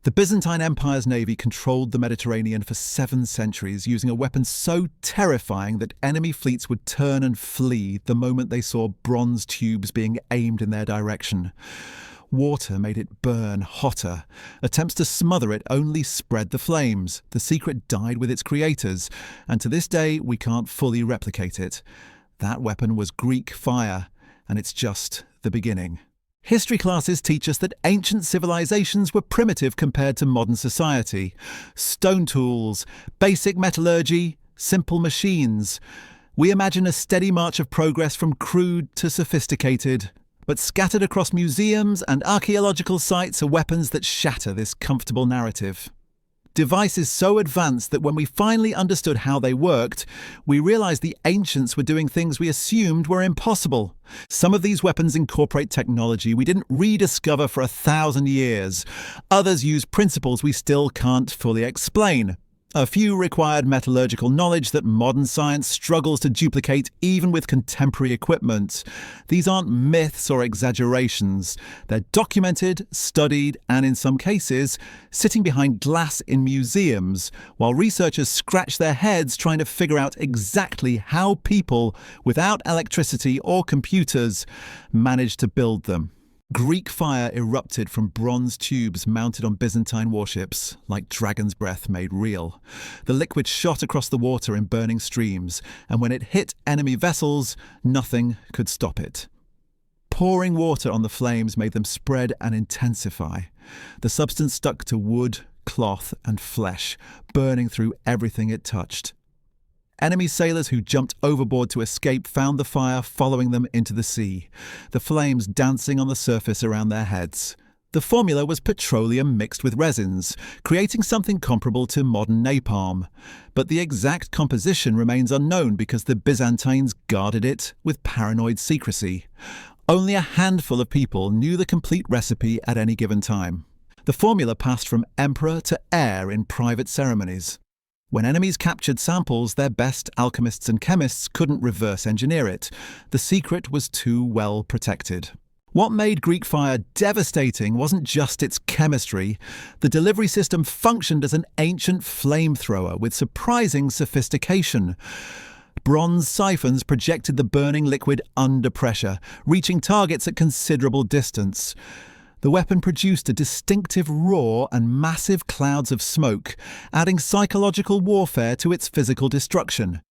The Byzantine Empire's navy controlled the Mediterranean for 7 centuries, using a weapon so terrifying that enemy fleets would turn and flee the moment they saw bronze tubes being aimed in their direction. Water made it burn hotter. Attempts to smother it only spread the flames. The secret died with its creators, and to this day we can't fully replicate it. That weapon was Greek fire, and it's just the beginning. History classes teach us that ancient civilizations were primitive compared to modern society. Stone tools, basic metallurgy, simple machines. We imagine a steady march of progress from crude to sophisticated. But scattered across museums and archaeological sites are weapons that shatter this comfortable narrative. Devices so advanced that when we finally understood how they worked, we realized the ancients were doing things we assumed were impossible. Some of these weapons incorporate technology we didn't rediscover for 1,000 years. Others use principles we still can't fully explain. A few required metallurgical knowledge that modern science struggles to duplicate even with contemporary equipment. These aren't myths or exaggerations. They're documented, studied, and in some cases, sitting behind glass in museums, while researchers scratch their heads trying to figure out exactly how people, without electricity or computers, managed to build them. Greek fire erupted from bronze tubes mounted on Byzantine warships, like dragon's breath made real. The liquid shot across the water in burning streams, and when it hit enemy vessels, nothing could stop it. Pouring water on the flames made them spread and intensify. The substance stuck to wood, cloth, and flesh, burning through everything it touched. Enemy sailors who jumped overboard to escape found the fire following them into the sea, the flames dancing on the surface around their heads. The formula was petroleum mixed with resins, creating something comparable to modern napalm. But the exact composition remains unknown because the Byzantines guarded it with paranoid secrecy. Only a handful of people knew the complete recipe at any given time. The formula passed from emperor to heir in private ceremonies. When enemies captured samples, their best alchemists and chemists couldn't reverse engineer it. The secret was too well protected. What made Greek fire devastating wasn't just its chemistry. The delivery system functioned as an ancient flamethrower with surprising sophistication. Bronze siphons projected the burning liquid under pressure, reaching targets at considerable distance. The weapon produced a distinctive roar and massive clouds of smoke, adding psychological warfare to its physical destruction.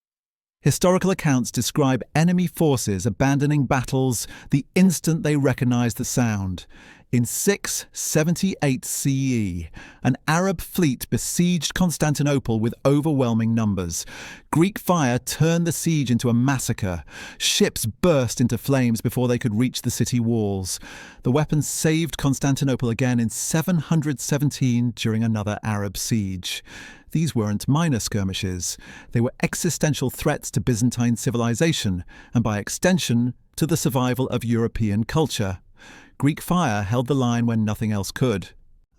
Historical accounts describe enemy forces abandoning battles the instant they recognized the sound. In 678 CE, an Arab fleet besieged Constantinople with overwhelming numbers. Greek fire turned the siege into a massacre. Ships burst into flames before they could reach the city walls. The weapon saved Constantinople again in 717 during another Arab siege. These weren't minor skirmishes. They were existential threats to Byzantine civilization, and by extension, to the survival of European culture. Greek fire held the line when nothing else could.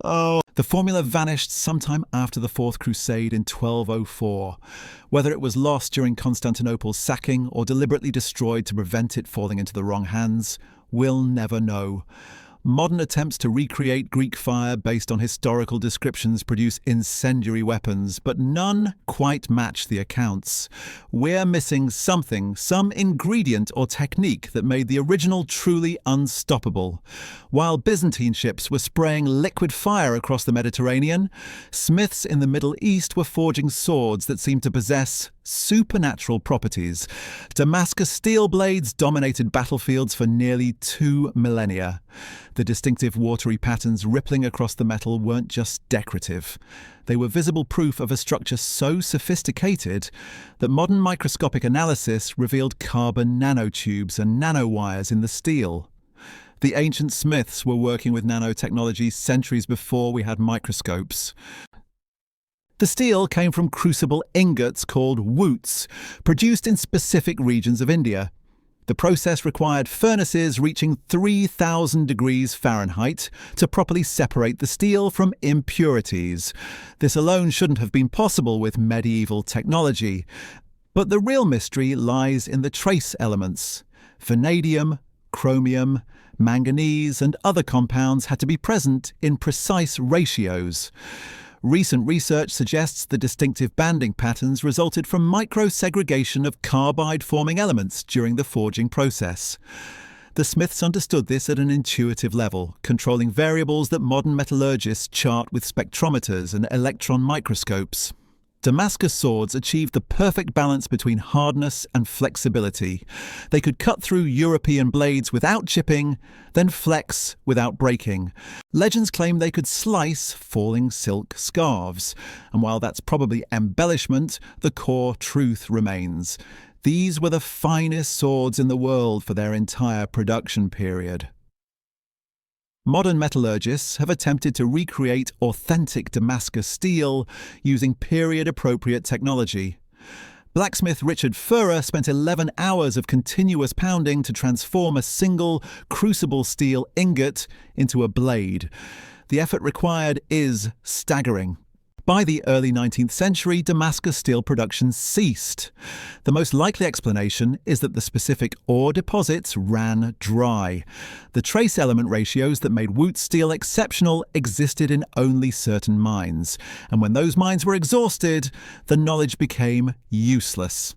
The formula vanished sometime after the Fourth Crusade in 1204. Whether it was lost during Constantinople's sacking or deliberately destroyed to prevent it falling into the wrong hands, we'll never know. Modern attempts to recreate Greek fire based on historical descriptions produce incendiary weapons, but none quite match the accounts. We're missing something, some ingredient or technique that made the original truly unstoppable. While Byzantine ships were spraying liquid fire across the Mediterranean, smiths in the Middle East were forging swords that seemed to possess supernatural properties. Damascus steel blades dominated battlefields for nearly 2 millennia. The distinctive watery patterns rippling across the metal weren't just decorative. They were visible proof of a structure so sophisticated that modern microscopic analysis revealed carbon nanotubes and nanowires in the steel. The ancient smiths were working with nanotechnology centuries before we had microscopes. The steel came from crucible ingots called woots, produced in specific regions of India. The process required furnaces reaching 3,000 degrees Fahrenheit to properly separate the steel from impurities. This alone shouldn't have been possible with medieval technology. But the real mystery lies in the trace elements: vanadium, chromium, Manganese and other compounds had to be present in precise ratios. Recent research suggests the distinctive banding patterns resulted from micro-segregation of carbide-forming elements during the forging process. The Smiths understood this at an intuitive level, controlling variables that modern metallurgists chart with spectrometers and electron microscopes. Damascus swords achieved the perfect balance between hardness and flexibility. They could cut through European blades without chipping, then flex without breaking. Legends claim they could slice falling silk scarves. And while that's probably embellishment, the core truth remains. These were the finest swords in the world for their entire production period. Modern metallurgists have attempted to recreate authentic Damascus steel using period-appropriate technology. Blacksmith Richard Furrer spent 11 hours of continuous pounding to transform a single crucible steel ingot into a blade. The effort required is staggering. By the early 19th century, Damascus steel production ceased. The most likely explanation is that the specific ore deposits ran dry. The trace element ratios that made Wootz steel exceptional existed in only certain mines, and when those mines were exhausted, the knowledge became useless.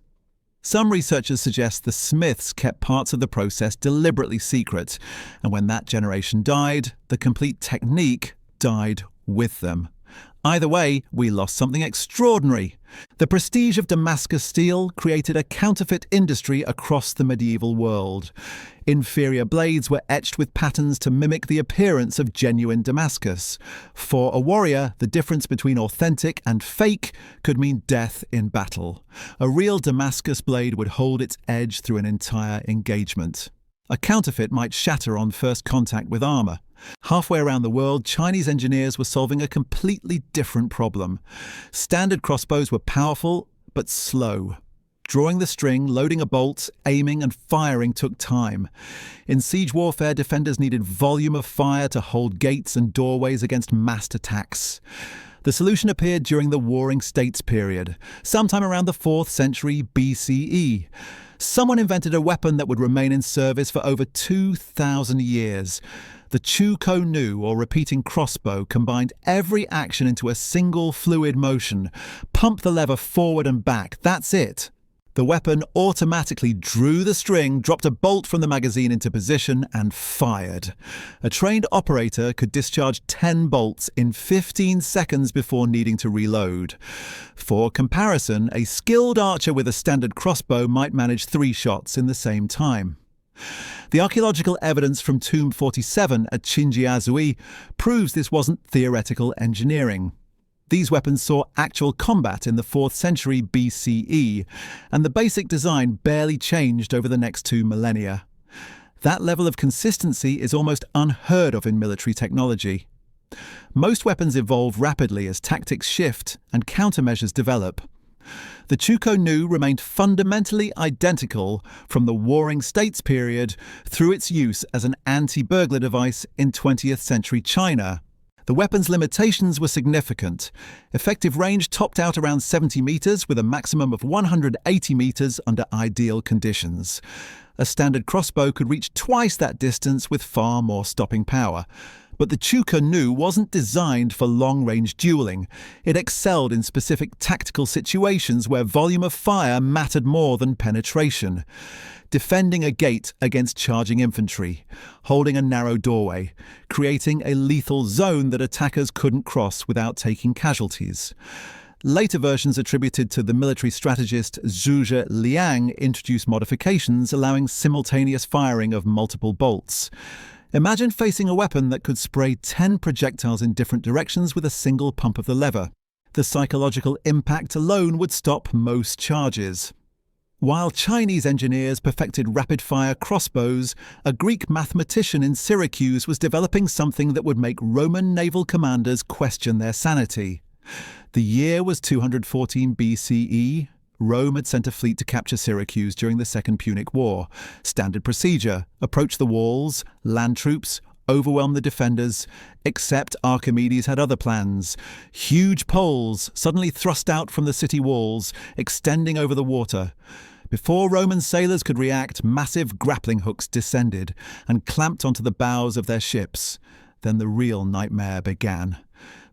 Some researchers suggest the Smiths kept parts of the process deliberately secret, and when that generation died, the complete technique died with them. Either way, we lost something extraordinary. The prestige of Damascus steel created a counterfeit industry across the medieval world. Inferior blades were etched with patterns to mimic the appearance of genuine Damascus. For a warrior, the difference between authentic and fake could mean death in battle. A real Damascus blade would hold its edge through an entire engagement. A counterfeit might shatter on first contact with armor. Halfway around the world, Chinese engineers were solving a completely different problem. Standard crossbows were powerful, but slow. Drawing the string, loading a bolt, aiming and firing took time. In siege warfare, defenders needed volume of fire to hold gates and doorways against massed attacks. The solution appeared during the Warring States period, sometime around the 4th century BCE. Someone invented a weapon that would remain in service for over 2,000 years. The Chuko Nu, or repeating crossbow, combined every action into a single fluid motion. Pump the lever forward and back, that's it. The weapon automatically drew the string, dropped a bolt from the magazine into position, and fired. A trained operator could discharge 10 bolts in 15 seconds before needing to reload. For comparison, a skilled archer with a standard crossbow might manage 3 shots in the same time. The archaeological evidence from Tomb 47 at Chinjiazui proves this wasn't theoretical engineering. These weapons saw actual combat in the 4th century BCE, and the basic design barely changed over the next 2 millennia. That level of consistency is almost unheard of in military technology. Most weapons evolve rapidly as tactics shift and countermeasures develop. The Chuko Nu remained fundamentally identical from the Warring States period through its use as an anti-burglar device in 20th century China. The weapon's limitations were significant. Effective range topped out around 70 meters with a maximum of 180 meters under ideal conditions. A standard crossbow could reach twice that distance with far more stopping power. But the Chuko Nu wasn't designed for long-range dueling. It excelled in specific tactical situations where volume of fire mattered more than penetration. Defending a gate against charging infantry, holding a narrow doorway, creating a lethal zone that attackers couldn't cross without taking casualties. Later versions attributed to the military strategist Zhuge Liang introduced modifications allowing simultaneous firing of multiple bolts. Imagine facing a weapon that could spray 10 projectiles in different directions with a single pump of the lever. The psychological impact alone would stop most charges. While Chinese engineers perfected rapid-fire crossbows, a Greek mathematician in Syracuse was developing something that would make Roman naval commanders question their sanity. The year was 214 BCE. Rome had sent a fleet to capture Syracuse during the Second Punic War. Standard procedure: approach the walls, land troops, overwhelm the defenders, except Archimedes had other plans. Huge poles suddenly thrust out from the city walls, extending over the water. Before Roman sailors could react, massive grappling hooks descended and clamped onto the bows of their ships. Then the real nightmare began.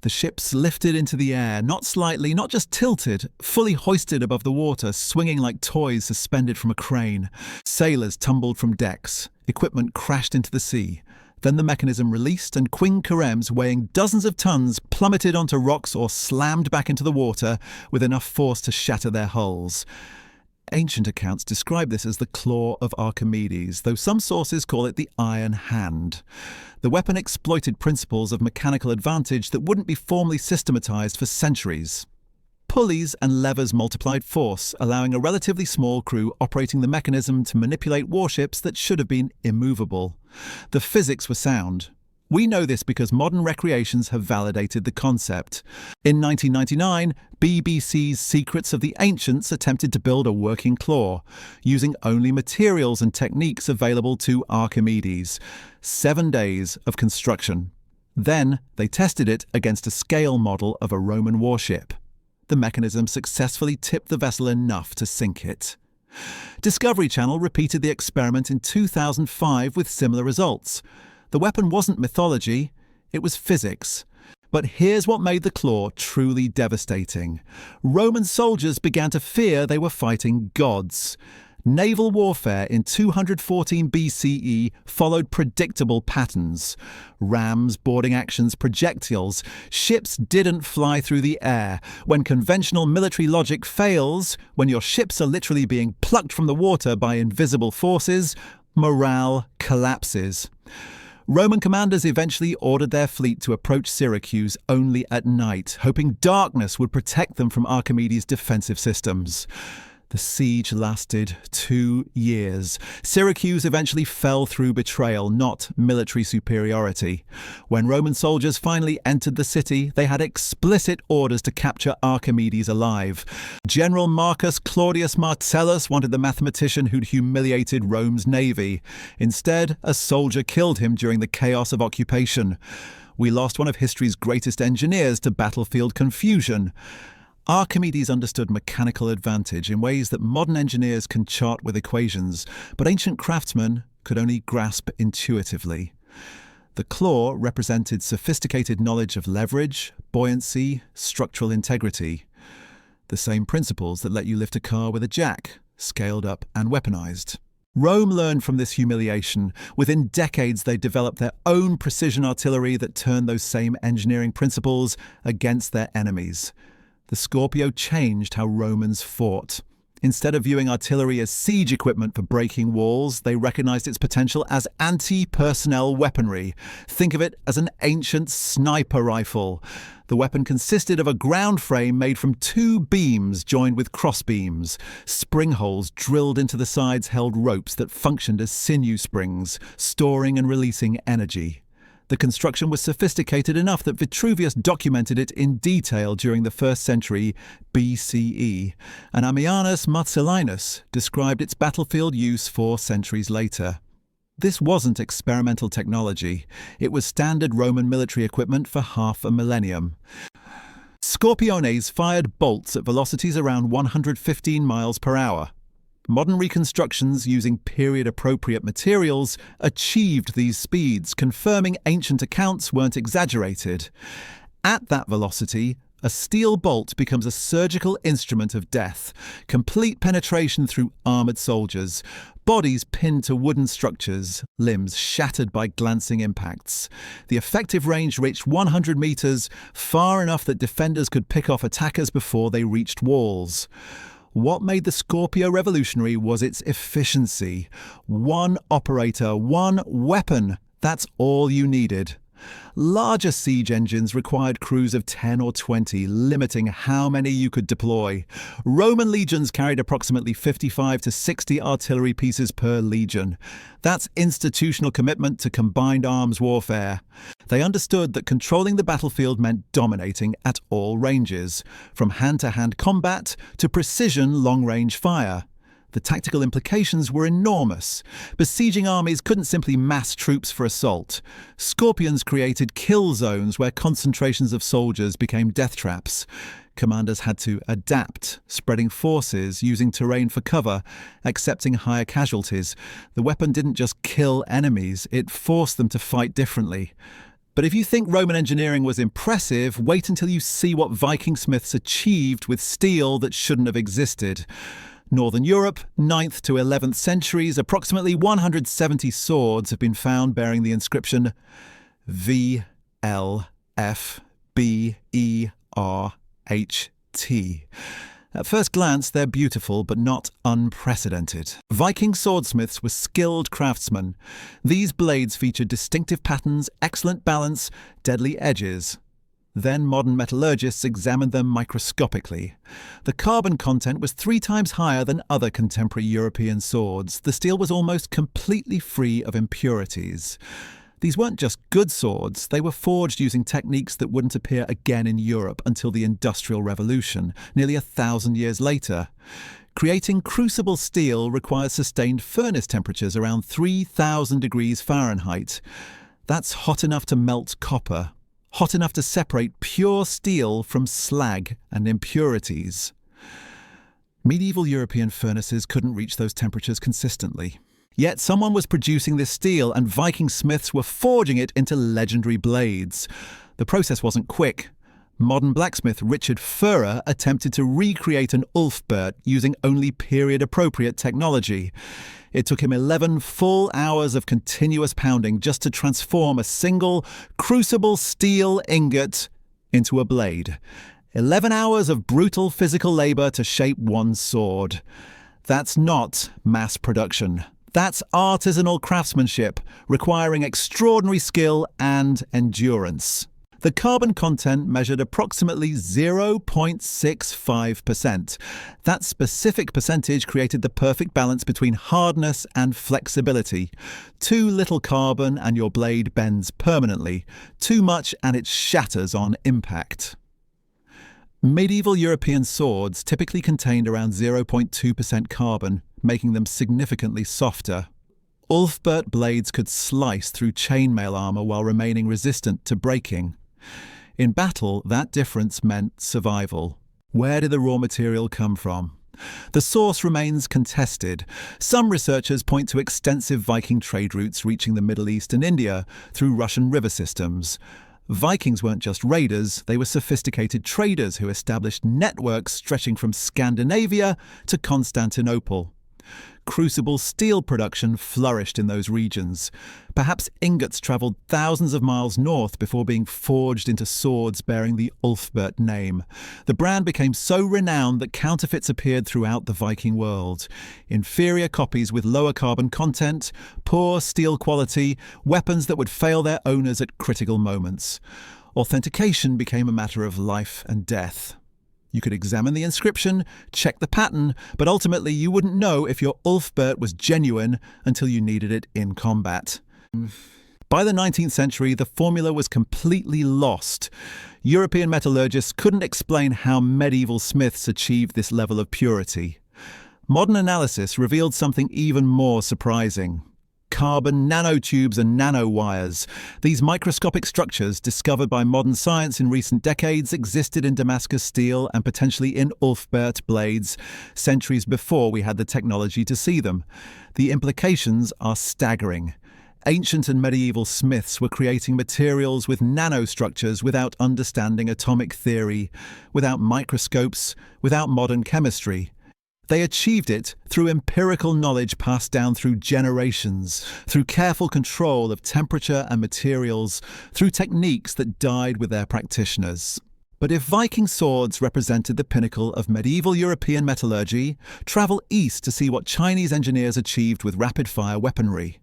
The ships lifted into the air, not slightly, not just tilted, fully hoisted above the water, swinging like toys suspended from a crane. Sailors tumbled from decks. Equipment crashed into the sea. Then the mechanism released and Queen Karems, weighing dozens of tons, plummeted onto rocks or slammed back into the water with enough force to shatter their hulls. Ancient accounts describe this as the claw of Archimedes, though some sources call it the iron hand. The weapon exploited principles of mechanical advantage that wouldn't be formally systematized for centuries. Pulleys and levers multiplied force, allowing a relatively small crew operating the mechanism to manipulate warships that should have been immovable. The physics were sound. We know this because modern recreations have validated the concept. In 1999, BBC's Secrets of the Ancients attempted to build a working claw, using only materials and techniques available to Archimedes. 7 days of construction. Then they tested it against a scale model of a Roman warship. The mechanism successfully tipped the vessel enough to sink it. Discovery Channel repeated the experiment in 2005 with similar results. The weapon wasn't mythology, it was physics. But here's what made the claw truly devastating. Roman soldiers began to fear they were fighting gods. Naval warfare in 214 BCE followed predictable patterns. Rams, boarding actions, projectiles. Ships didn't fly through the air. When conventional military logic fails, when your ships are literally being plucked from the water by invisible forces, morale collapses. Roman commanders eventually ordered their fleet to approach Syracuse only at night, hoping darkness would protect them from Archimedes' defensive systems. The siege lasted 2 years. Syracuse eventually fell through betrayal, not military superiority. When Roman soldiers finally entered the city, they had explicit orders to capture Archimedes alive. General Marcus Claudius Marcellus wanted the mathematician who'd humiliated Rome's navy. Instead, a soldier killed him during the chaos of occupation. We lost one of history's greatest engineers to battlefield confusion. Archimedes understood mechanical advantage in ways that modern engineers can chart with equations, but ancient craftsmen could only grasp intuitively. The claw represented sophisticated knowledge of leverage, buoyancy, structural integrity. The same principles that let you lift a car with a jack, scaled up and weaponized. Rome learned from this humiliation. Within decades, they developed their own precision artillery that turned those same engineering principles against their enemies. The Scorpio changed how Romans fought. Instead of viewing artillery as siege equipment for breaking walls, they recognized its potential as anti-personnel weaponry. Think of it as an ancient sniper rifle. The weapon consisted of a ground frame made from 2 beams joined with crossbeams. Spring holes drilled into the sides held ropes that functioned as sinew springs, storing and releasing energy. The construction was sophisticated enough that Vitruvius documented it in detail during the 1st century BCE, and Ammianus Marcellinus described its battlefield use 4 centuries later. This wasn't experimental technology. It was standard Roman military equipment for half a millennium. Scorpiones fired bolts at velocities around 115 miles per hour. Modern reconstructions using period-appropriate materials achieved these speeds, confirming ancient accounts weren't exaggerated. At that velocity, a steel bolt becomes a surgical instrument of death, complete penetration through armored soldiers, bodies pinned to wooden structures, limbs shattered by glancing impacts. The effective range reached 100 meters, far enough that defenders could pick off attackers before they reached walls. What made the Scorpio revolutionary was its efficiency. One operator, one weapon. That's all you needed. Larger siege engines required crews of 10 or 20, limiting how many you could deploy. Roman legions carried approximately 55 to 60 artillery pieces per legion. That's institutional commitment to combined arms warfare. They understood that controlling the battlefield meant dominating at all ranges, from hand-to-hand combat to precision long-range fire. The tactical implications were enormous. Besieging armies couldn't simply mass troops for assault. Scorpions created kill zones where concentrations of soldiers became death traps. Commanders had to adapt, spreading forces, using terrain for cover, accepting higher casualties. The weapon didn't just kill enemies, it forced them to fight differently. But if you think Roman engineering was impressive, wait until you see what Viking smiths achieved with steel that shouldn't have existed. Northern Europe, 9th to 11th centuries, approximately 170 swords have been found bearing the inscription VLFBERHT. At first glance, they're beautiful, but not unprecedented. Viking swordsmiths were skilled craftsmen. These blades featured distinctive patterns, excellent balance, deadly edges. Then modern metallurgists examined them microscopically. The carbon content was 3 times higher than other contemporary European swords. The steel was almost completely free of impurities. These weren't just good swords, they were forged using techniques that wouldn't appear again in Europe until the Industrial Revolution, nearly 1,000 years later. Creating crucible steel requires sustained furnace temperatures around 3,000 degrees Fahrenheit. That's hot enough to melt copper, hot enough to separate pure steel from slag and impurities. Medieval European furnaces couldn't reach those temperatures consistently. Yet someone was producing this steel, and Viking smiths were forging it into legendary blades. The process wasn't quick. Modern blacksmith Richard Furrer attempted to recreate an Ulfbert using only period-appropriate technology. It took him 11 full hours of continuous pounding just to transform a single crucible steel ingot into a blade. 11 hours of brutal physical labor to shape one sword. That's not mass production. That's artisanal craftsmanship, requiring extraordinary skill and endurance. The carbon content measured approximately 0.65%. That specific percentage created the perfect balance between hardness and flexibility. Too little carbon and your blade bends permanently. Too much and it shatters on impact. Medieval European swords typically contained around 0.2% carbon, making them significantly softer. Ulfbert blades could slice through chainmail armor while remaining resistant to breaking. In battle, that difference meant survival. Where did the raw material come from? The source remains contested. Some researchers point to extensive Viking trade routes reaching the Middle East and India through Russian river systems. Vikings weren't just raiders, they were sophisticated traders who established networks stretching from Scandinavia to Constantinople. Crucible steel production flourished in those regions. Perhaps ingots travelled thousands of miles north before being forged into swords bearing the Ulfbert name. The brand became so renowned that counterfeits appeared throughout the Viking world. Inferior copies with lower carbon content, poor steel quality, weapons that would fail their owners at critical moments. Authentication became a matter of life and death. You could examine the inscription, check the pattern, but ultimately you wouldn't know if your Ulfbert was genuine until you needed it in combat. By the 19th century, the formula was completely lost. European metallurgists couldn't explain how medieval smiths achieved this level of purity. Modern analysis revealed something even more surprising. Carbon nanotubes and nanowires. These microscopic structures, discovered by modern science in recent decades, existed in Damascus steel and potentially in Ulfbert blades centuries before we had the technology to see them. The implications are staggering. Ancient and medieval smiths were creating materials with nanostructures without understanding atomic theory, without microscopes, without modern chemistry. They achieved it through empirical knowledge passed down through generations, through careful control of temperature and materials, through techniques that died with their practitioners. But if Viking swords represented the pinnacle of medieval European metallurgy, travel east to see what Chinese engineers achieved with rapid-fire weaponry.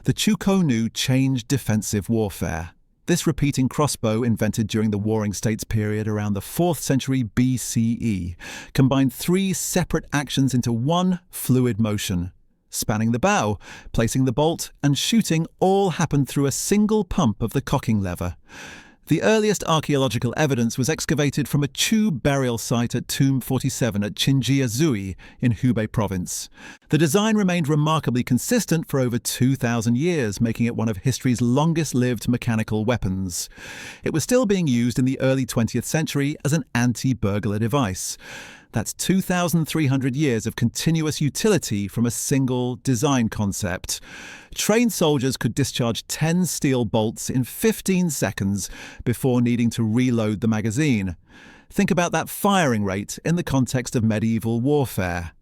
The Chuko-nu changed defensive warfare. This repeating crossbow, invented during the Warring States period around the 4th century BCE, combined 3 separate actions into one fluid motion. Spanning the bow, placing the bolt, and shooting all happened through a single pump of the cocking lever. The earliest archaeological evidence was excavated from a tube burial site at Tomb 47 at Qinjiazui in Hubei province. The design remained remarkably consistent for over 2,000 years, making it one of history's longest-lived mechanical weapons. It was still being used in the early 20th century as an anti-burglar device. That's 2,300 years of continuous utility from a single design concept. Trained soldiers could discharge 10 steel bolts in 15 seconds before needing to reload the magazine. Think about that firing rate in the context of medieval warfare.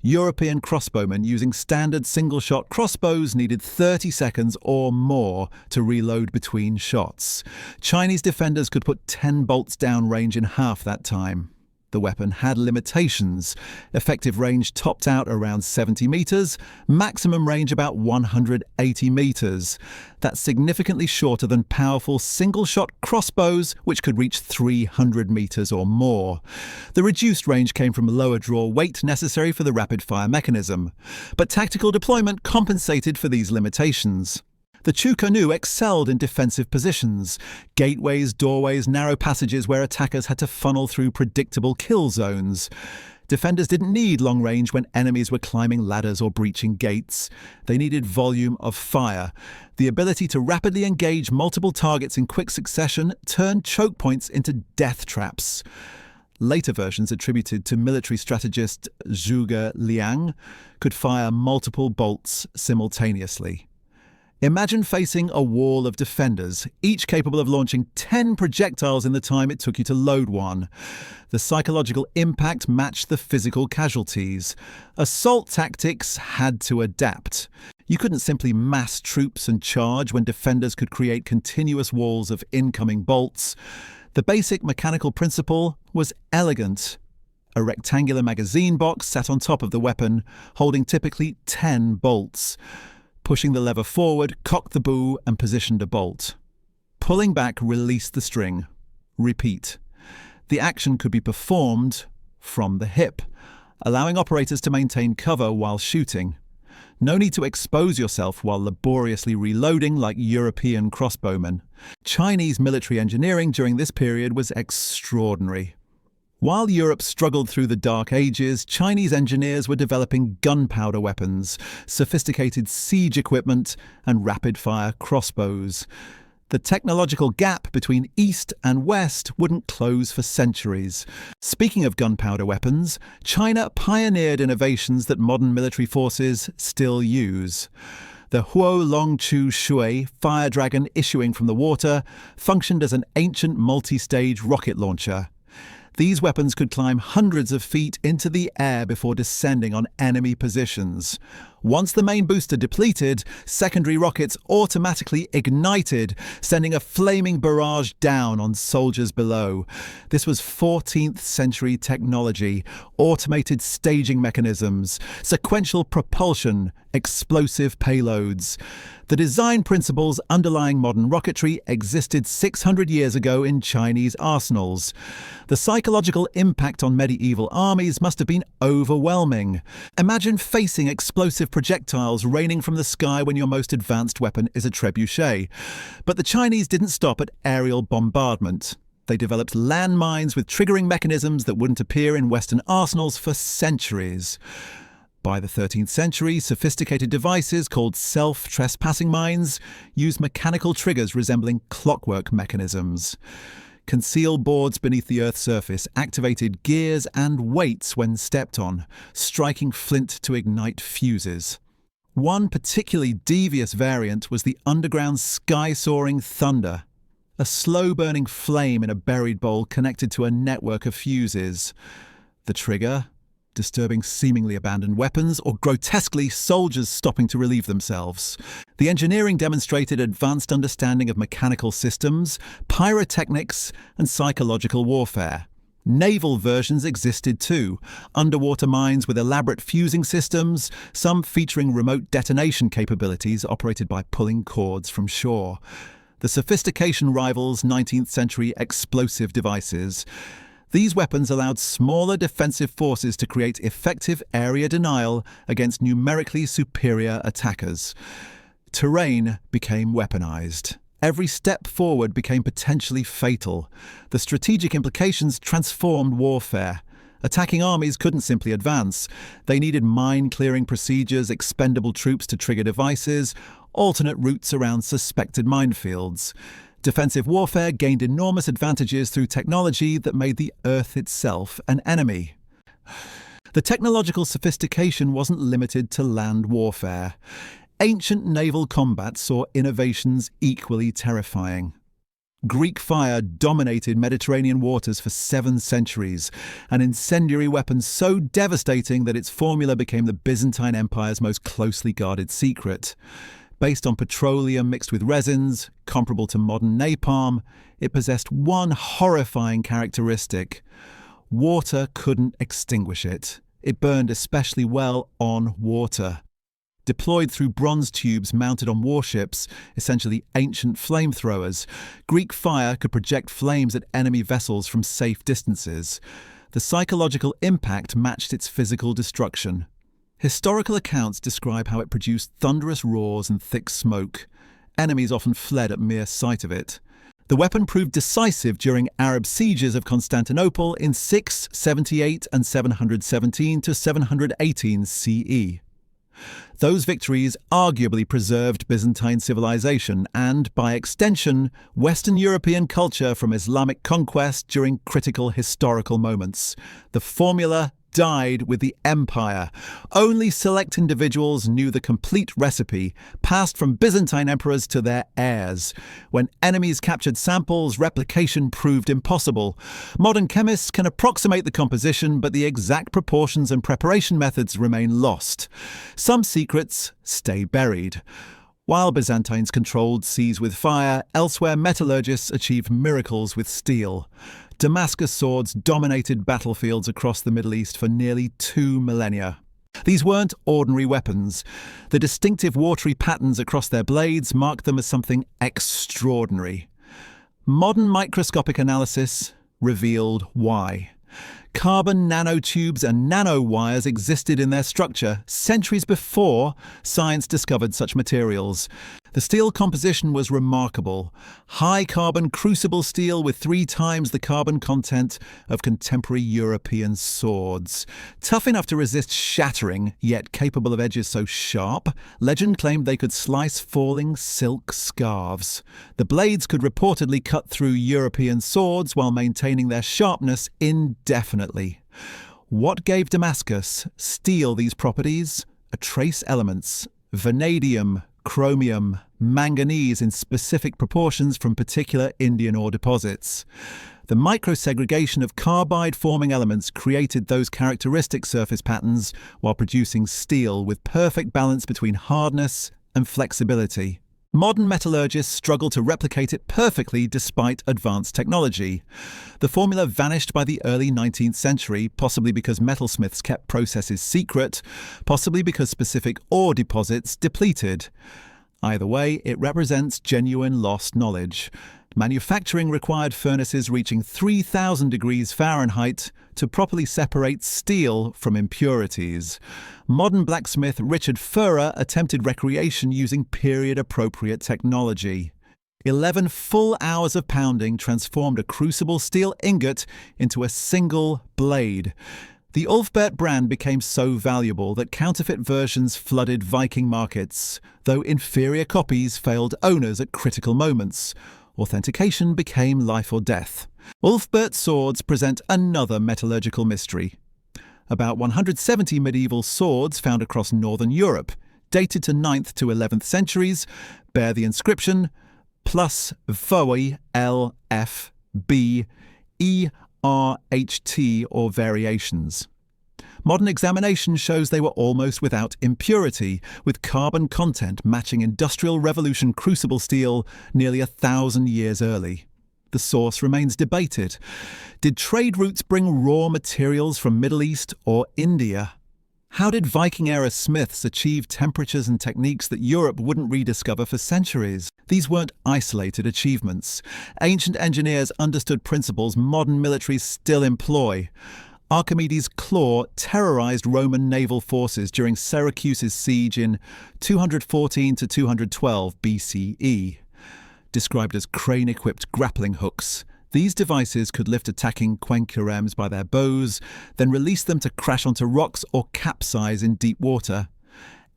European crossbowmen using standard single-shot crossbows needed 30 seconds or more to reload between shots. Chinese defenders could put 10 bolts downrange in half that time. The weapon had limitations. Effective range topped out around 70 meters, maximum range about 180 meters. That's significantly shorter than powerful single-shot crossbows, which could reach 300 meters or more. The reduced range came from lower draw weight necessary for the rapid-fire mechanism, but tactical deployment compensated for these limitations. The Chu-Kanu excelled in defensive positions, gateways, doorways, narrow passages where attackers had to funnel through predictable kill zones. Defenders didn't need long range when enemies were climbing ladders or breaching gates. They needed volume of fire. The ability to rapidly engage multiple targets in quick succession turned choke points into death traps. Later versions attributed to military strategist Zhuge Liang could fire multiple bolts simultaneously. Imagine facing a wall of defenders, each capable of launching 10 projectiles in the time it took you to load one. The psychological impact matched the physical casualties. Assault tactics had to adapt. You couldn't simply mass troops and charge when defenders could create continuous walls of incoming bolts. The basic mechanical principle was elegant. A rectangular magazine box sat on top of the weapon, holding typically 10 bolts. Pushing the lever forward, cocked the bow and positioned a bolt. Pulling back released the string. Repeat. The action could be performed from the hip, allowing operators to maintain cover while shooting. No need to expose yourself while laboriously reloading like European crossbowmen. Chinese military engineering during this period was extraordinary. While Europe struggled through the Dark Ages, Chinese engineers were developing gunpowder weapons, sophisticated siege equipment, and rapid-fire crossbows. The technological gap between East and West wouldn't close for centuries. Speaking of gunpowder weapons, China pioneered innovations that modern military forces still use. The Huo Longchu Shui fire dragon issuing from the water functioned as an ancient multi-stage rocket launcher. These weapons could climb hundreds of feet into the air before descending on enemy positions. Once the main booster depleted, secondary rockets automatically ignited, sending a flaming barrage down on soldiers below. This was 14th century technology, automated staging mechanisms, sequential propulsion, explosive payloads. The design principles underlying modern rocketry existed 600 years ago in Chinese arsenals. The psychological impact on medieval armies must have been overwhelming. Imagine facing explosive projectiles raining from the sky when your most advanced weapon is a trebuchet. But the Chinese didn't stop at aerial bombardment. They developed landmines with triggering mechanisms that wouldn't appear in Western arsenals for centuries. By the 13th century, sophisticated devices called self-trespassing mines used mechanical triggers resembling clockwork mechanisms. Concealed boards beneath the Earth's surface activated gears and weights when stepped on, striking flint to ignite fuses. One particularly devious variant was the underground sky-soaring thunder, a slow-burning flame in a buried bowl connected to a network of fuses. The trigger, disturbing seemingly abandoned weapons, or grotesquely soldiers stopping to relieve themselves. The engineering demonstrated advanced understanding of mechanical systems, pyrotechnics, and psychological warfare. Naval versions existed too, underwater mines with elaborate fusing systems, some featuring remote detonation capabilities operated by pulling cords from shore. The sophistication rivals 19th century explosive devices. These weapons allowed smaller defensive forces to create effective area denial against numerically superior attackers. Terrain became weaponized. Every step forward became potentially fatal. The strategic implications transformed warfare. Attacking armies couldn't simply advance. They needed mine-clearing procedures, expendable troops to trigger devices, alternate routes around suspected minefields. Defensive warfare gained enormous advantages through technology that made the Earth itself an enemy. The technological sophistication wasn't limited to land warfare. Ancient naval combat saw innovations equally terrifying. Greek fire dominated Mediterranean waters for 7 centuries, an incendiary weapon so devastating that its formula became the Byzantine Empire's most closely guarded secret. Based on petroleum mixed with resins, comparable to modern napalm, it possessed one horrifying characteristic. Water couldn't extinguish it. It burned especially well on water. Deployed through bronze tubes mounted on warships, essentially ancient flamethrowers, Greek fire could project flames at enemy vessels from safe distances. The psychological impact matched its physical destruction. Historical accounts describe how it produced thunderous roars and thick smoke. Enemies often fled at mere sight of it. The weapon proved decisive during Arab sieges of Constantinople in 678 and 717 to 718 CE. Those victories arguably preserved Byzantine civilization and, by extension, Western European culture from Islamic conquest during critical historical moments. The formula died with the empire. Only select individuals knew the complete recipe, passed from Byzantine emperors to their heirs. When enemies captured samples, replication proved impossible. Modern chemists can approximate the composition, but the exact proportions and preparation methods remain lost. Some secrets stay buried. While Byzantines controlled seas with fire, elsewhere metallurgists achieved miracles with steel. Damascus swords dominated battlefields across the Middle East for nearly 2 millennia. These weren't ordinary weapons. The distinctive watery patterns across their blades marked them as something extraordinary. Modern microscopic analysis revealed why. Carbon nanotubes and nanowires existed in their structure centuries before science discovered such materials. The steel composition was remarkable. High-carbon crucible steel with 3 times the carbon content of contemporary European swords. Tough enough to resist shattering, yet capable of edges so sharp, legend claimed they could slice falling silk scarves. The blades could reportedly cut through European swords while maintaining their sharpness indefinitely. What gave Damascus steel these properties? Trace elements: vanadium, chromium, manganese in specific proportions from particular Indian ore deposits. The microsegregation of carbide-forming elements created those characteristic surface patterns while producing steel with perfect balance between hardness and flexibility. Modern metallurgists struggle to replicate it perfectly despite advanced technology. The formula vanished by the early 19th century, possibly because metalsmiths kept processes secret, possibly because specific ore deposits depleted. Either way, it represents genuine lost knowledge. Manufacturing required furnaces reaching 3,000 degrees Fahrenheit to properly separate steel from impurities. Modern blacksmith Richard Furrer attempted recreation using period-appropriate technology. 11 full hours of pounding transformed a crucible steel ingot into a single blade. The Ulfbert brand became so valuable that counterfeit versions flooded Viking markets, though inferior copies failed owners at critical moments. Authentication became life or death. Ulfbert swords present another metallurgical mystery. About 170 medieval swords found across northern Europe, dated to 9th to 11th centuries, bear the inscription plus Voi LF B ERHT or variations. Modern examination shows they were almost without impurity, with carbon content matching Industrial Revolution crucible steel nearly 1,000 years early. The source remains debated. Did trade routes bring raw materials from Middle East or India? How did Viking-era smiths achieve temperatures and techniques that Europe wouldn't rediscover for centuries? These weren't isolated achievements. Ancient engineers understood principles modern militaries still employ. Archimedes' claw terrorized Roman naval forces during Syracuse's siege in 214 to 212 BCE. described as crane-equipped grappling hooks. These devices could lift attacking quenqueremes by their bows, then release them to crash onto rocks or capsize in deep water.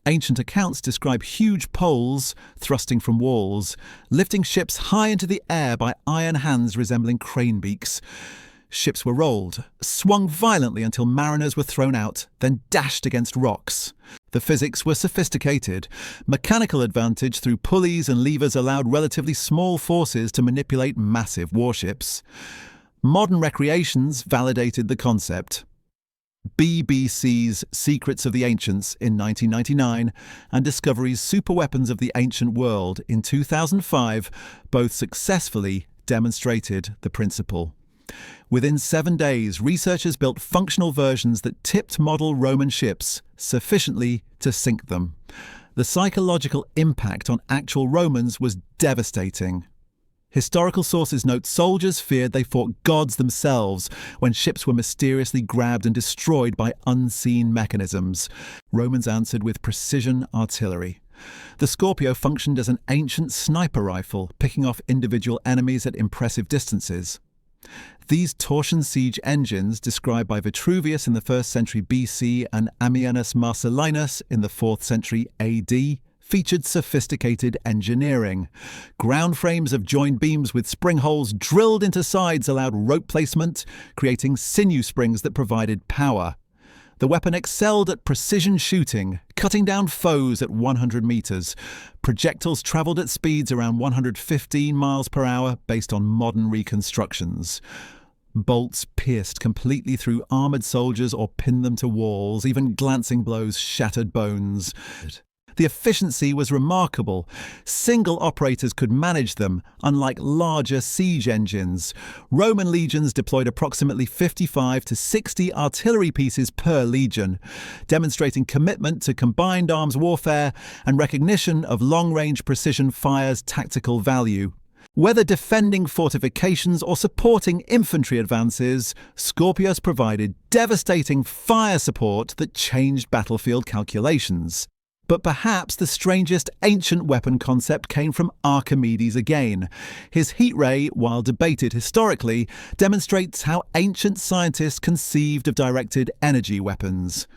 Ancient accounts describe huge poles thrusting from walls, lifting ships high into the air by iron hands resembling crane beaks. Ships were rolled, swung violently until mariners were thrown out, then dashed against rocks. The physics were sophisticated. Mechanical advantage through pulleys and levers allowed relatively small forces to manipulate massive warships. Modern recreations validated the concept. BBC's Secrets of the Ancients in 1999 and Discovery's Superweapons of the Ancient World in 2005 both successfully demonstrated the principle. Within 7 days, researchers built functional versions that tipped model Roman ships sufficiently to sink them. The psychological impact on actual Romans was devastating. Historical sources note soldiers feared they fought gods themselves when ships were mysteriously grabbed and destroyed by unseen mechanisms. Romans answered with precision artillery. The Scorpio functioned as an ancient sniper rifle, picking off individual enemies at impressive distances. These torsion siege engines, described by Vitruvius in the 1st century BC and Ammianus Marcellinus in the 4th century AD, featured sophisticated engineering. Ground frames of joined beams with spring holes drilled into sides allowed rope placement, creating sinew springs that provided power. The weapon excelled at precision shooting, cutting down foes at 100 meters. Projectiles traveled at speeds around 115 miles per hour based on modern reconstructions. Bolts pierced completely through armored soldiers or pinned them to walls, even glancing blows shattered bones. The efficiency was remarkable. Single operators could manage them, unlike larger siege engines. Roman legions deployed approximately 55 to 60 artillery pieces per legion, demonstrating commitment to combined arms warfare and recognition of long-range precision fire's tactical value. Whether defending fortifications or supporting infantry advances, Scorpios provided devastating fire support that changed battlefield calculations. But perhaps the strangest ancient weapon concept came from Archimedes again. His heat ray, while debated historically, demonstrates how ancient scientists conceived of directed energy weapons.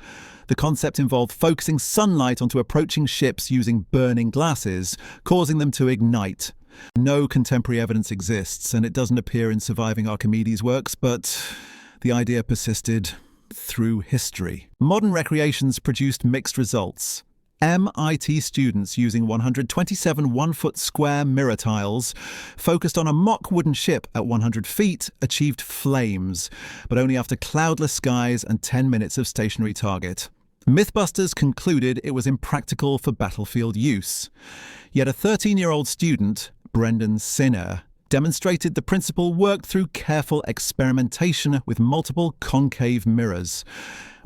The concept involved focusing sunlight onto approaching ships using burning glasses, causing them to ignite. No contemporary evidence exists, and it doesn't appear in surviving Archimedes' works, but the idea persisted through history. Modern recreations produced mixed results. MIT students using 127 one-foot square mirror tiles focused on a mock wooden ship at 100 feet achieved flames, but only after cloudless skies and 10 minutes of stationary target. Mythbusters concluded it was impractical for battlefield use. Yet a 13-year-old student, Brendan Sinner, demonstrated the principle worked through careful experimentation with multiple concave mirrors.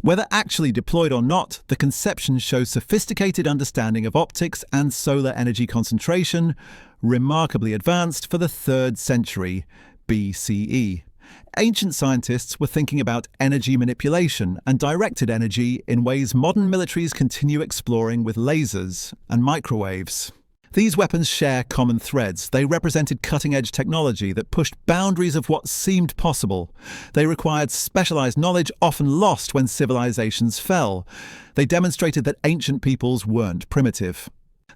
Whether actually deployed or not, the conception shows sophisticated understanding of optics and solar energy concentration, remarkably advanced for the 3rd century BCE. Ancient scientists were thinking about energy manipulation and directed energy in ways modern militaries continue exploring with lasers and microwaves. These weapons share common threads. They represented cutting-edge technology that pushed boundaries of what seemed possible. They required specialized knowledge often lost when civilizations fell. They demonstrated that ancient peoples weren't primitive.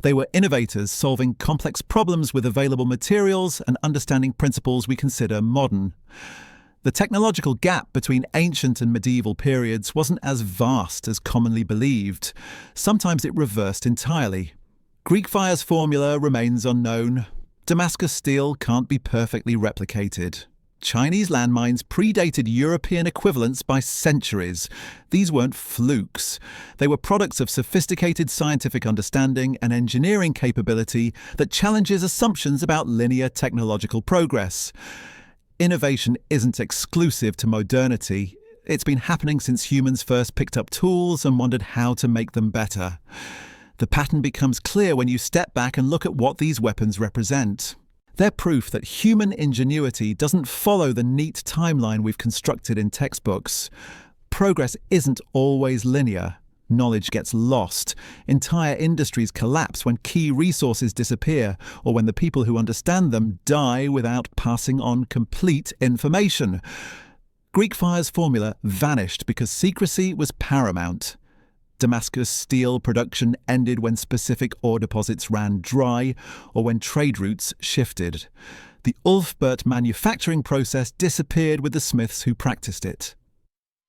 They were innovators solving complex problems with available materials and understanding principles we consider modern. The technological gap between ancient and medieval periods wasn't as vast as commonly believed. Sometimes it reversed entirely. Greek fire's formula remains unknown. Damascus steel can't be perfectly replicated. Chinese landmines predated European equivalents by centuries. These weren't flukes. They were products of sophisticated scientific understanding and engineering capability that challenges assumptions about linear technological progress. Innovation isn't exclusive to modernity. It's been happening since humans first picked up tools and wondered how to make them better. The pattern becomes clear when you step back and look at what these weapons represent. They're proof that human ingenuity doesn't follow the neat timeline we've constructed in textbooks. Progress isn't always linear. Knowledge gets lost. Entire industries collapse when key resources disappear, or when the people who understand them die without passing on complete information. Greek fire's formula vanished because secrecy was paramount. Damascus steel production ended when specific ore deposits ran dry, or when trade routes shifted. The Ulfbert manufacturing process disappeared with the smiths who practiced it.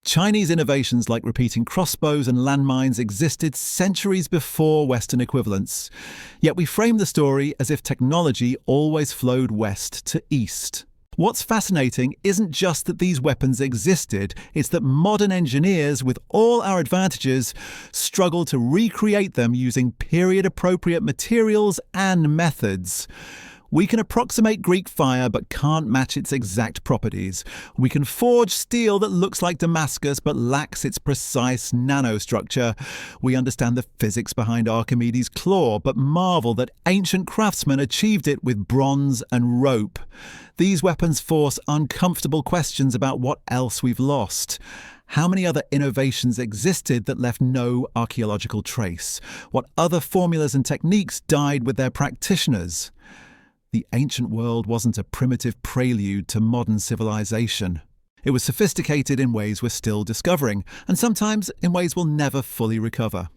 Chinese innovations like repeating crossbows and landmines existed centuries before Western equivalents. Yet we frame the story as if technology always flowed west to east. What's fascinating isn't just that these weapons existed, it's that modern engineers, with all our advantages, struggle to recreate them using period-appropriate materials and methods. We can approximate Greek fire but can't match its exact properties. We can forge steel that looks like Damascus but lacks its precise nanostructure. We understand the physics behind Archimedes' claw but marvel that ancient craftsmen achieved it with bronze and rope. These weapons force uncomfortable questions about what else we've lost. How many other innovations existed that left no archaeological trace? What other formulas and techniques died with their practitioners? The ancient world wasn't a primitive prelude to modern civilization. It was sophisticated in ways we're still discovering, and sometimes in ways we'll never fully recover.